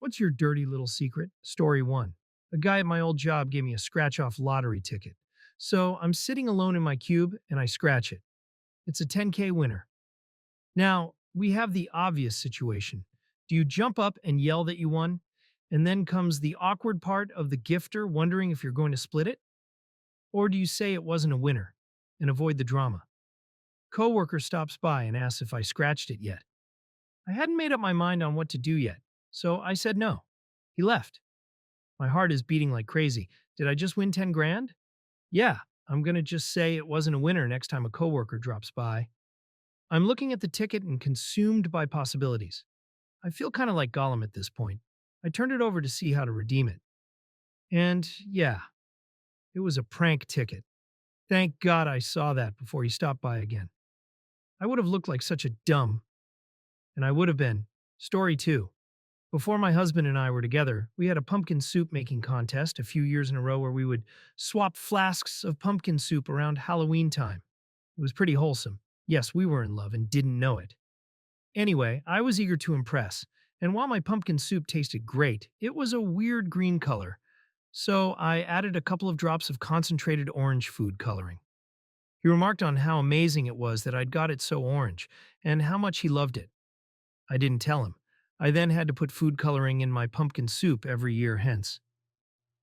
What's your dirty little secret? Story 1. A guy at my old job gave me a scratch off lottery ticket. So I'm sitting alone in my cube and I scratch it. It's a 10K winner. Now, we have the obvious situation. Do you jump up and yell that you won? And then comes the awkward part of the gifter wondering if you're going to split it? Or do you say it wasn't a winner and avoid the drama? Coworker stops by and asks if I scratched it yet. I hadn't made up my mind on what to do yet, so I said no. He left. My heart is beating like crazy. Did I just win 10 grand? Yeah, I'm gonna just say it wasn't a winner next time a coworker drops by. I'm looking at the ticket and consumed by possibilities. I feel kind of like Gollum at this point. I turned it over to see how to redeem it. And yeah, it was a prank ticket. Thank God I saw that before he stopped by again. I would have looked like such a dumb, and I would have been. Story 2. Before my husband and I were together, we had a pumpkin soup making contest a few years in a row where we would swap flasks of pumpkin soup around Halloween time. It was pretty wholesome. Yes, we were in love and didn't know it. Anyway, I was eager to impress, and while my pumpkin soup tasted great, it was a weird green color, so I added a couple of drops of concentrated orange food coloring. He remarked on how amazing it was that I'd got it so orange, and how much he loved it. I didn't tell him. I then had to put food coloring in my pumpkin soup every year hence.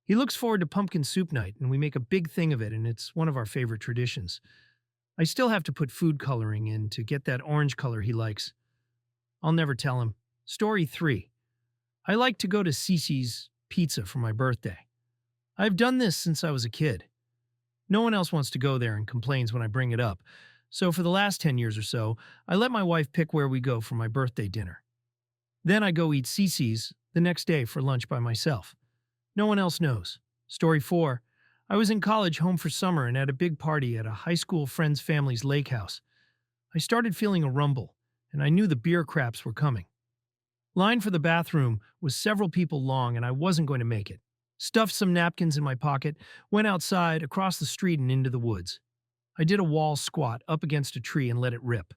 He looks forward to pumpkin soup night, and we make a big thing of it, and it's one of our favorite traditions. I still have to put food coloring in to get that orange color he likes. I'll never tell him. Story 3. I like to go to Cece's Pizza for my birthday. I've done this since I was a kid. No one else wants to go there and complains when I bring it up. So for the last 10 years or so, I let my wife pick where we go for my birthday dinner. Then I go eat Cece's the next day for lunch by myself. No one else knows. Story 4. I was in college home for summer and at a big party at a high school friend's family's lake house. I started feeling a rumble, and I knew the beer craps were coming. Line for the bathroom was several people long and I wasn't going to make it. Stuffed some napkins in my pocket, went outside, across the street and into the woods. I did a wall squat up against a tree and let it rip.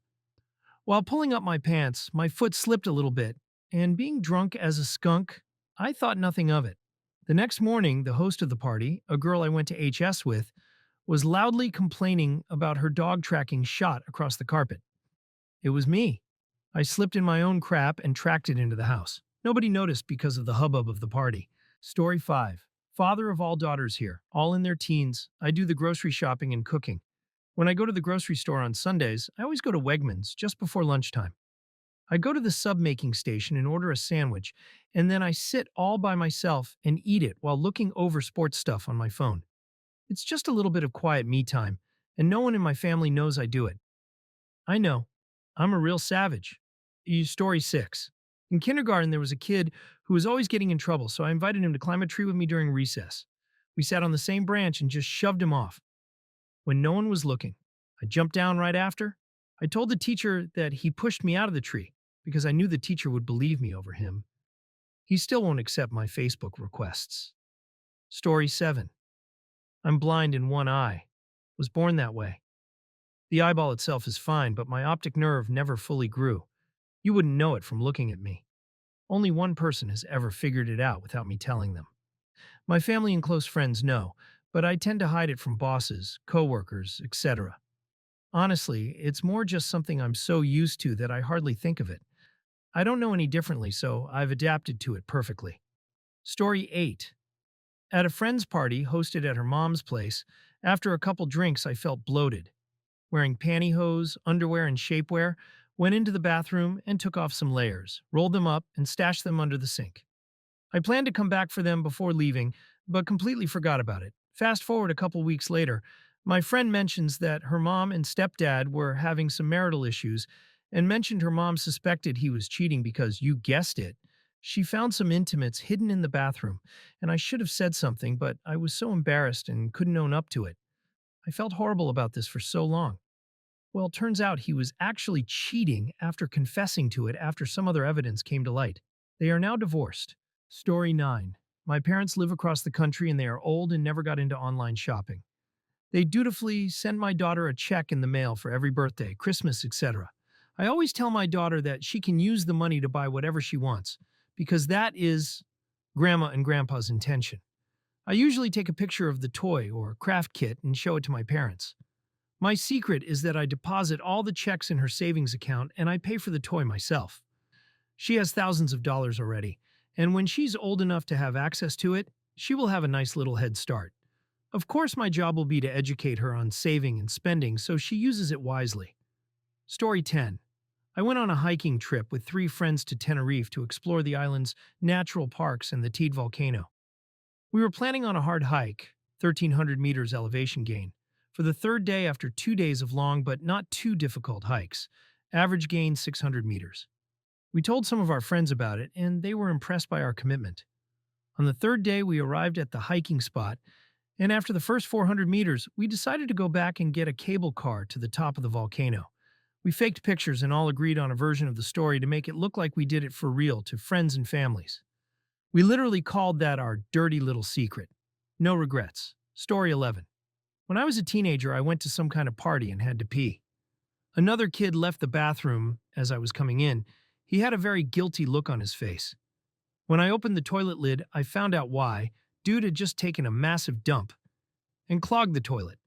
While pulling up my pants, my foot slipped a little bit, and being drunk as a skunk, I thought nothing of it. The next morning, the host of the party, a girl I went to HS with, was loudly complaining about her dog tracking shot across the carpet. It was me. I slipped in my own crap and tracked it into the house. Nobody noticed because of the hubbub of the party. Story 5. Father of all daughters here, all in their teens. I do the grocery shopping and cooking. When I go to the grocery store on Sundays, I always go to Wegmans just before lunchtime. I go to the sub-making station and order a sandwich, and then I sit all by myself and eat it while looking over sports stuff on my phone. It's just a little bit of quiet me time, and no one in my family knows I do it. I know. I'm a real savage. Story 6. In kindergarten, there was a kid who was always getting in trouble, so I invited him to climb a tree with me during recess. We sat on the same branch and just shoved him off. When no one was looking, I jumped down right after. I told the teacher that he pushed me out of the tree because I knew the teacher would believe me over him. He still won't accept my Facebook requests. Story 7. I'm blind in one eye. Was born that way. The eyeball itself is fine, but my optic nerve never fully grew. You wouldn't know it from looking at me. Only one person has ever figured it out without me telling them. My family and close friends know, but I tend to hide it from bosses, coworkers, etc. Honestly, it's more just something I'm so used to that I hardly think of it. I don't know any differently, so I've adapted to it perfectly. Story 8. At a friend's party hosted at her mom's place, after a couple drinks I felt bloated. Wearing pantyhose, underwear, and shapewear, went into the bathroom and took off some layers, rolled them up, and stashed them under the sink. I planned to come back for them before leaving, but completely forgot about it. Fast forward a couple weeks later, my friend mentions that her mom and stepdad were having some marital issues and mentioned her mom suspected he was cheating because, you guessed it, she found some intimates hidden in the bathroom, and I should have said something, but I was so embarrassed and couldn't own up to it. I felt horrible about this for so long. Well, it turns out he was actually cheating after confessing to it after some other evidence came to light. They are now divorced. Story 9. My parents live across the country and they are old and never got into online shopping. They dutifully send my daughter a check in the mail for every birthday, Christmas, etc. I always tell my daughter that she can use the money to buy whatever she wants, because that is Grandma and Grandpa's intention. I usually take a picture of the toy or craft kit and show it to my parents. My secret is that I deposit all the checks in her savings account and I pay for the toy myself. She has thousands of dollars already, and when she's old enough to have access to it, she will have a nice little head start. Of course, my job will be to educate her on saving and spending so she uses it wisely. Story 10. I went on a hiking trip with 3 friends to Tenerife to explore the island's natural parks and the Teide volcano. We were planning on a hard hike, 1,300 meters elevation gain, for the third day after 2 days of long but not too difficult hikes. Average gain 600 meters. We told some of our friends about it, and they were impressed by our commitment. On the third day, we arrived at the hiking spot, and after the first 400 meters, we decided to go back and get a cable car to the top of the volcano. We faked pictures and all agreed on a version of the story to make it look like we did it for real to friends and families. We literally called that our dirty little secret. No regrets. Story 11. When I was a teenager, I went to some kind of party and had to pee. Another kid left the bathroom as I was coming in. He had a very guilty look on his face. When I opened the toilet lid, I found out why. Dude had just taken a massive dump and clogged the toilet.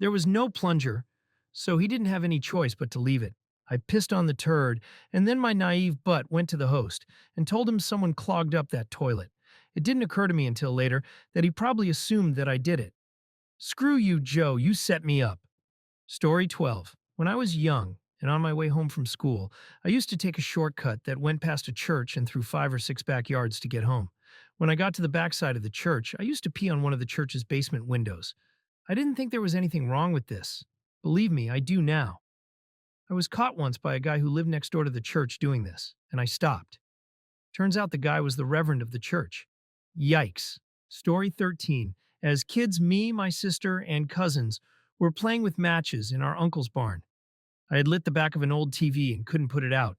There was no plunger, so he didn't have any choice but to leave it. I pissed on the turd, and then my naive butt went to the host and told him someone clogged up that toilet. It didn't occur to me until later that he probably assumed that I did it. Screw you, Joe, you set me up. Story 12. When I was young and on my way home from school, I used to take a shortcut that went past a church and through 5 or 6 backyards to get home. When I got to the backside of the church, I used to pee on one of the church's basement windows. I didn't think there was anything wrong with this. Believe me, I do now. I was caught once by a guy who lived next door to the church doing this, and I stopped. Turns out the guy was the reverend of the church. Yikes. Story 13. As kids, me, my sister, and cousins were playing with matches in our uncle's barn. I had lit the back of an old TV and couldn't put it out.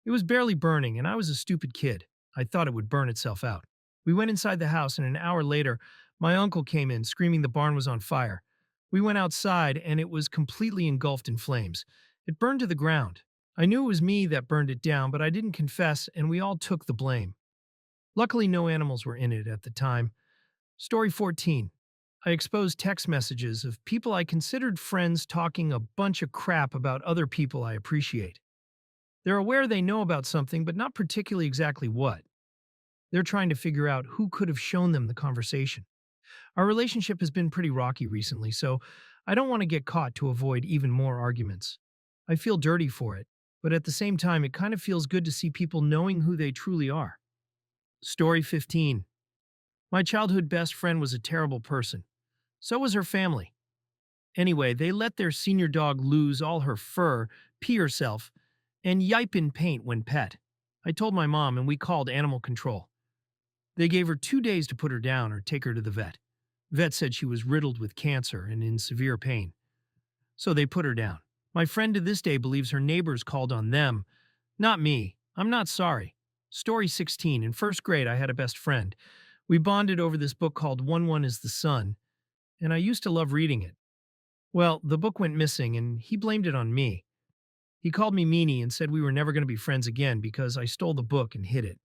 It was barely burning, and I was a stupid kid. I thought it would burn itself out. We went inside the house, and an hour later, my uncle came in, screaming the barn was on fire. We went outside, and it was completely engulfed in flames. It burned to the ground. I knew it was me that burned it down, but I didn't confess, and we all took the blame. Luckily, no animals were in it at the time. Story 14. I exposed text messages of people I considered friends talking a bunch of crap about other people I appreciate. They're aware they know about something, but not particularly exactly what. They're trying to figure out who could have shown them the conversation. Our relationship has been pretty rocky recently, so I don't want to get caught to avoid even more arguments. I feel dirty for it, but at the same time, it kind of feels good to see people knowing who they truly are. Story 15. My childhood best friend was a terrible person. So was her family. Anyway, they let their senior dog lose all her fur, pee herself, and yipe in paint when pet. I told my mom, and we called animal control. They gave her 2 days to put her down or take her to the vet. Vet said she was riddled with cancer and in severe pain. So they put her down. My friend to this day believes her neighbors called on them. Not me. I'm not sorry. Story 16. In first grade, I had a best friend. We bonded over this book called One is the Sun, and I used to love reading it. Well, the book went missing, and he blamed it on me. He called me meanie and said we were never going to be friends again because I stole the book and hid it.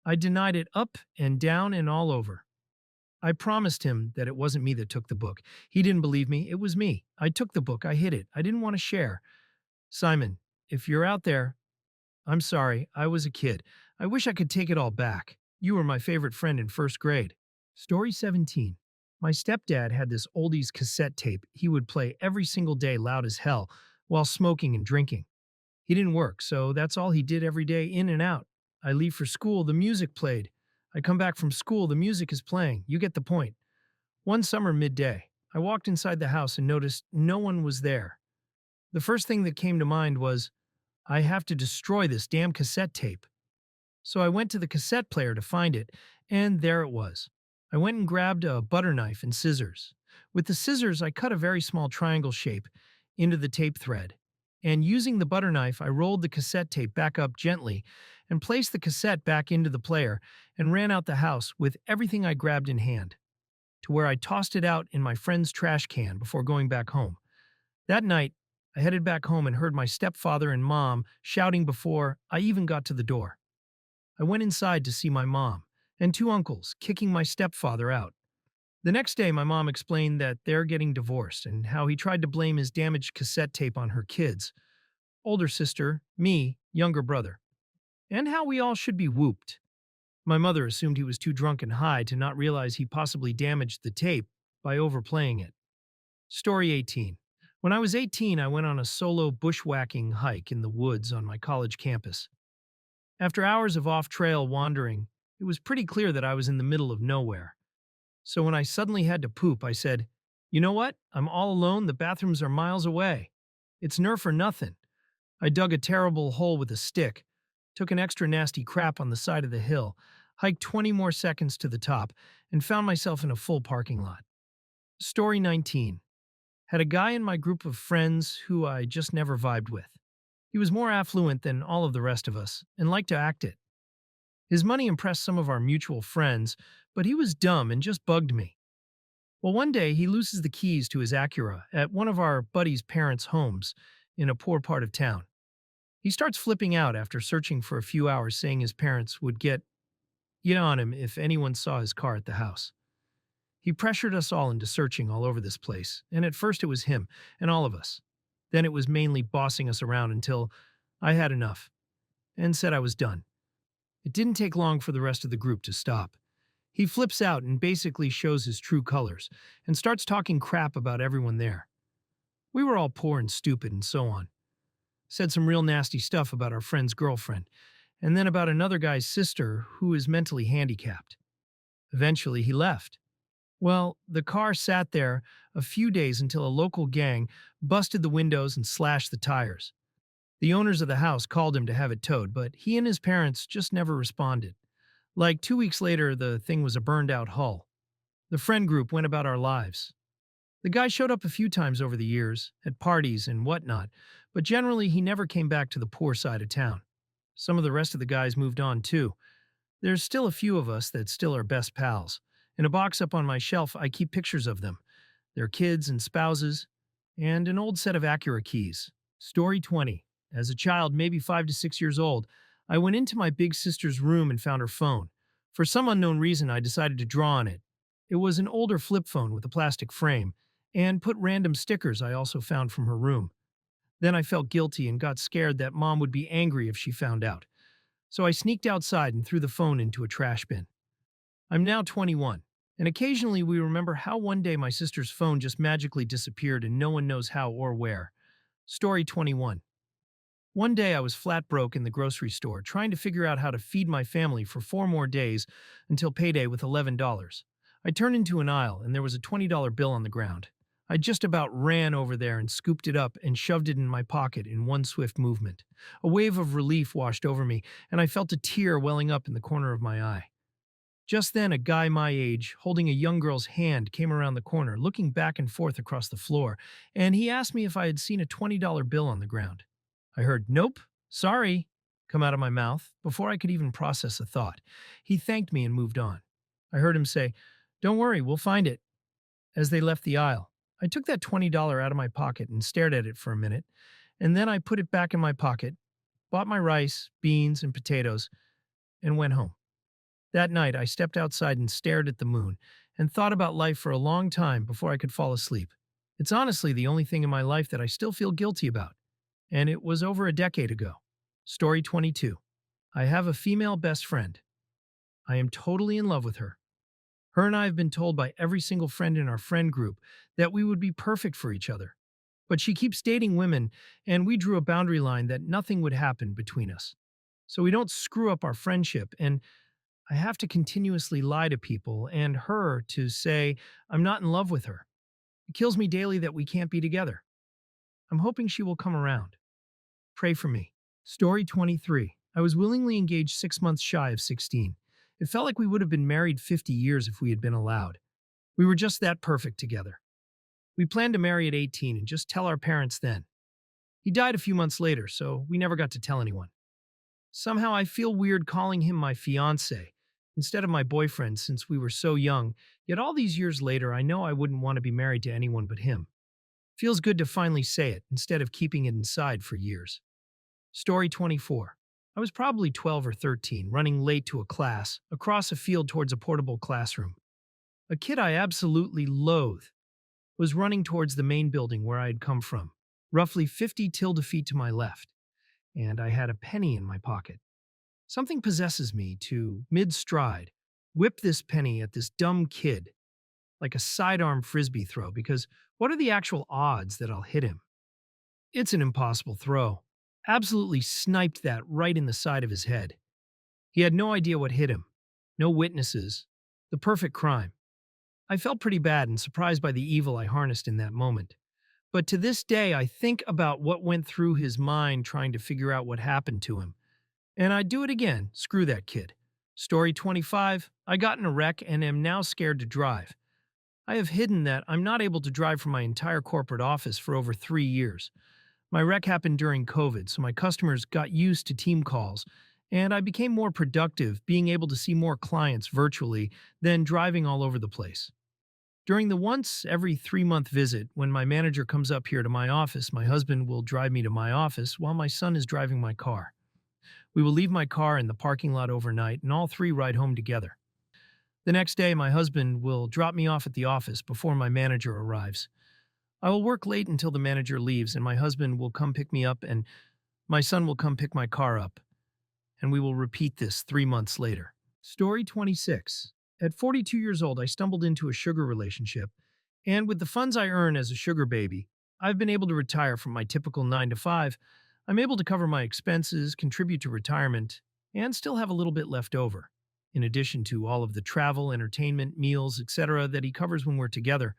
I denied it up and down and all over. I promised him that it wasn't me that took the book. He didn't believe me. It was me. I took the book. I hid it. I didn't want to share. Simon, if you're out there, I'm sorry. I was a kid. I wish I could take it all back. You were my favorite friend in first grade. Story 17. My stepdad had this oldies cassette tape he would play every single day loud as hell while smoking and drinking. He didn't work, so that's all he did every day in and out. I leave for school, the music played. I come back from school, the music is playing. You get the point. One summer midday, I walked inside the house and noticed no one was there. The first thing that came to mind was, I have to destroy this damn cassette tape. So I went to the cassette player to find it, and there it was. I went and grabbed a butter knife and scissors. With the scissors, I cut a very small triangle shape into the tape thread, and using the butter knife, I rolled the cassette tape back up gently and placed the cassette back into the player and ran out the house with everything I grabbed in hand, to where I tossed it out in my friend's trash can before going back home. That night, I headed back home and heard my stepfather and mom shouting before I even got to the door. I went inside to see my mom and two uncles kicking my stepfather out. The next day, my mom explained that they're getting divorced and how he tried to blame his damaged cassette tape on her kids, older sister, me, younger brother, and how we all should be whooped. My mother assumed he was too drunk and high to not realize he possibly damaged the tape by overplaying it. Story 18. When I was 18, I went on a solo bushwhacking hike in the woods on my college campus. After hours of off trail wandering, it was pretty clear that I was in the middle of nowhere. So when I suddenly had to poop, I said, "You know what? I'm all alone. The bathrooms are miles away. It's nerf or nothing." I dug a terrible hole with a stick, took an extra nasty crap on the side of the hill, hiked 20 more seconds to the top, and found myself in a full parking lot. Story 19. Had a guy in my group of friends who I just never vibed with. He was more affluent than all of the rest of us and liked to act it. His money impressed some of our mutual friends, but he was dumb and just bugged me. Well, one day he loses the keys to his Acura at one of our buddies' parents' homes in a poor part of town. He starts flipping out after searching for a few hours, saying his parents would get on him if anyone saw his car at the house. He pressured us all into searching all over this place, and at first it was him and all of us. Then it was mainly bossing us around until I had enough and said I was done. It didn't take long for the rest of the group to stop. He flips out and basically shows his true colors and starts talking crap about everyone there. We were all poor and stupid and so on. Said some real nasty stuff about our friend's girlfriend, and then about another guy's sister who is mentally handicapped. Eventually, he left. Well, the car sat there a few days until a local gang busted the windows and slashed the tires. The owners of the house called him to have it towed, but he and his parents just never responded. Like 2 weeks later, the thing was a burned out hull. The friend group went about our lives. The guy showed up a few times over the years, at parties and whatnot, but generally he never came back to the poor side of town. Some of the rest of the guys moved on too. There's still a few of us that still are best pals. In a box up on my shelf, I keep pictures of them, their kids and spouses, and an old set of Acura keys. Story 20. As a child, maybe 5 to 6 years old, I went into my big sister's room and found her phone. For some unknown reason, I decided to draw on it. It was an older flip phone with a plastic frame, and put random stickers I also found from her room. Then I felt guilty and got scared that Mom would be angry if she found out. So I sneaked outside and threw the phone into a trash bin. I'm now 21, and occasionally we remember how one day my sister's phone just magically disappeared and no one knows how or where. Story 21. One day I was flat broke in the grocery store, trying to figure out how to feed my family for 4 more days until payday with $11. I turned into an aisle and there was a $20 bill on the ground. I just about ran over there and scooped it up and shoved it in my pocket in one swift movement. A wave of relief washed over me, and I felt a tear welling up in the corner of my eye. Just then, a guy my age, holding a young girl's hand, came around the corner, looking back and forth across the floor, and he asked me if I had seen a $20 bill on the ground. I heard, "Nope, sorry," come out of my mouth before I could even process a thought. He thanked me and moved on. I heard him say, "Don't worry, we'll find it," as they left the aisle. I took that $20 out of my pocket and stared at it for a minute, and then I put it back in my pocket, bought my rice, beans, and potatoes, and went home. That night, I stepped outside and stared at the moon and thought about life for a long time before I could fall asleep. It's honestly the only thing in my life that I still feel guilty about, and it was over a decade ago. Story 22. I have a female best friend. I am totally in love with her. Her and I have been told by every single friend in our friend group that we would be perfect for each other. But she keeps dating women, and we drew a boundary line that nothing would happen between us. So we don't screw up our friendship, and I have to continuously lie to people and her to say I'm not in love with her. It kills me daily that we can't be together. I'm hoping she will come around. Pray for me. Story 23. I was willingly engaged 6 months shy of 16. It felt like we would have been married 50 years if we had been allowed. We were just that perfect together. We planned to marry at 18 and just tell our parents then. He died a few months later, so we never got to tell anyone. Somehow I feel weird calling him my fiancé instead of my boyfriend since we were so young, yet all these years later I know I wouldn't want to be married to anyone but him. Feels good to finally say it instead of keeping it inside for years. Story 24. I was probably 12 or 13, running late to a class, across a field towards a portable classroom. A kid I absolutely loathe was running towards the main building where I had come from, roughly 50 tilde feet to my left, and I had a penny in my pocket. Something possesses me to, mid stride, whip this penny at this dumb kid like a sidearm frisbee throw because what are the actual odds that I'll hit him? It's an impossible throw. Absolutely sniped that right in the side of his head. He had no idea what hit him. No witnesses. The perfect crime. I felt pretty bad and surprised by the evil I harnessed in that moment. But to this day, I think about what went through his mind trying to figure out what happened to him. And I'd do it again. Screw that kid. Story 25. I got in a wreck and am now scared to drive. I have hidden that I'm not able to drive from my entire corporate office for over 3 years. My wreck happened during COVID, so my customers got used to team calls, and I became more productive being able to see more clients virtually than driving all over the place. During the once every 3 month visit, when my manager comes up here to my office, my husband will drive me to my office while my son is driving my car. We will leave my car in the parking lot overnight and all three ride home together. The next day, my husband will drop me off at the office before my manager arrives. I will work late until the manager leaves, and my husband will come pick me up, and my son will come pick my car up, and we will repeat this 3 months later. Story 26. At 42 years old, I stumbled into a sugar relationship, and with the funds I earn as a sugar baby, I've been able to retire from my typical 9 to 5. I'm able to cover my expenses, contribute to retirement, and still have a little bit left over. In addition to all of the travel, entertainment, meals, etc. that he covers when we're together,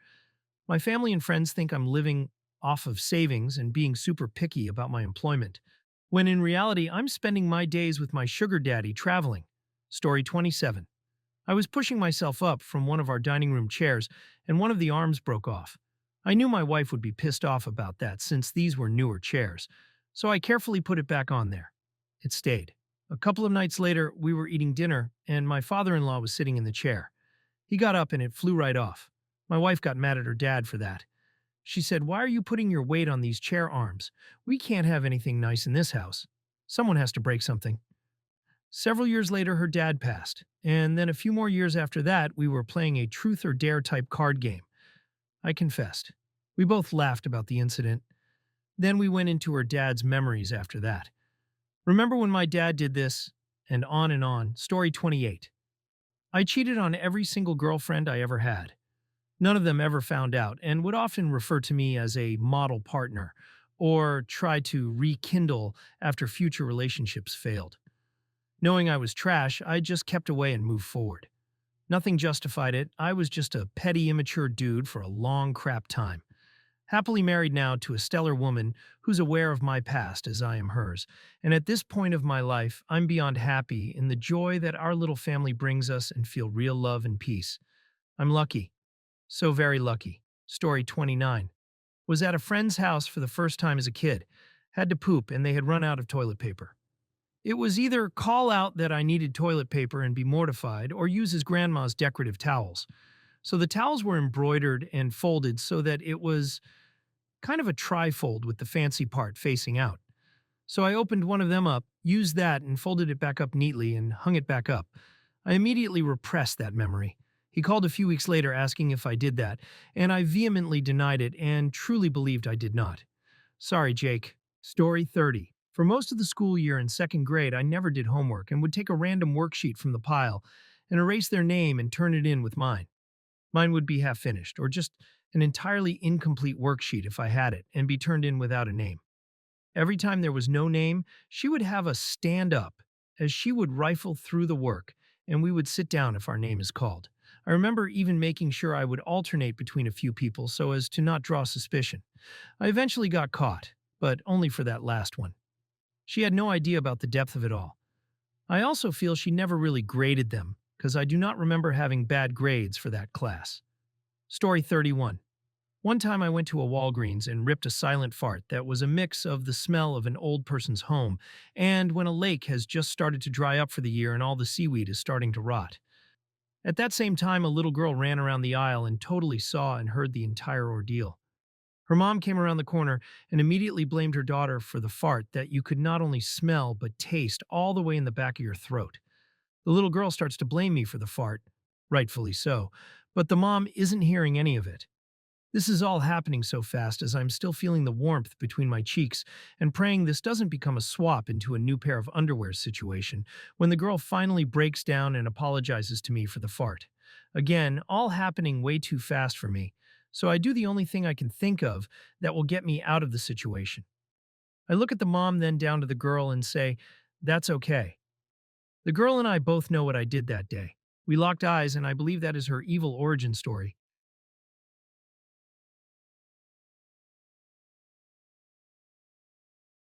my family and friends think I'm living off of savings and being super picky about my employment, when in reality, I'm spending my days with my sugar daddy traveling. Story 27. I was pushing myself up from one of our dining room chairs, and one of the arms broke off. I knew my wife would be pissed off about that since these were newer chairs, so I carefully put it back on there. It stayed. A couple of nights later, we were eating dinner, and my father-in-law was sitting in the chair. He got up and it flew right off. My wife got mad at her dad for that. She said, "Why are you putting your weight on these chair arms? We can't have anything nice in this house. Someone has to break something." Several years later, her dad passed, and then a few more years after that, we were playing a truth or dare type card game. I confessed. We both laughed about the incident. Then we went into her dad's memories after that. Remember when my dad did this? And on and on. Story 28. I cheated on every single girlfriend I ever had. None of them ever found out and would often refer to me as a model partner or try to rekindle after future relationships failed. Knowing I was trash, I just kept away and moved forward. Nothing justified it. I was just a petty, immature dude for a long crap time. Happily married now to a stellar woman who's aware of my past as I am hers, and at this point of my life, I'm beyond happy in the joy that our little family brings us and feel real love and peace. I'm lucky. So very lucky. Story 29. Was at a friend's house for the first time as a kid. Had to poop and they had run out of toilet paper. It was either call out that I needed toilet paper and be mortified or use his grandma's decorative towels. So the towels were embroidered and folded so that it was kind of a trifold with the fancy part facing out. So I opened one of them up, used that, and folded it back up neatly and hung it back up. I immediately repressed that memory. He called a few weeks later asking if I did that, and I vehemently denied it and truly believed I did not. Sorry, Jake. Story 30. For most of the school year in second grade, I never did homework and would take a random worksheet from the pile and erase their name and turn it in with mine. Mine would be half finished, or just an entirely incomplete worksheet if I had it, and be turned in without a name. Every time there was no name, she would have us stand up, as she would rifle through the work, and we would sit down if our name is called. I remember even making sure I would alternate between a few people so as to not draw suspicion. I eventually got caught, but only for that last one. She had no idea about the depth of it all. I also feel she never really graded them, because I do not remember having bad grades for that class. Story 31. One time I went to a Walgreens and ripped a silent fart that was a mix of the smell of an old person's home and when a lake has just started to dry up for the year and all the seaweed is starting to rot. At that same time, a little girl ran around the aisle and totally saw and heard the entire ordeal. Her mom came around the corner and immediately blamed her daughter for the fart that you could not only smell but taste all the way in the back of your throat. The little girl starts to blame me for the fart, rightfully so, but the mom isn't hearing any of it. This is all happening so fast as I'm still feeling the warmth between my cheeks and praying this doesn't become a swap into a new pair of underwear situation when the girl finally breaks down and apologizes to me for the fart. Again, all happening way too fast for me, so I do the only thing I can think of that will get me out of the situation. I look at the mom, then down to the girl, and say, "That's okay." The girl and I both know what I did that day. We locked eyes, and I believe that is her evil origin story.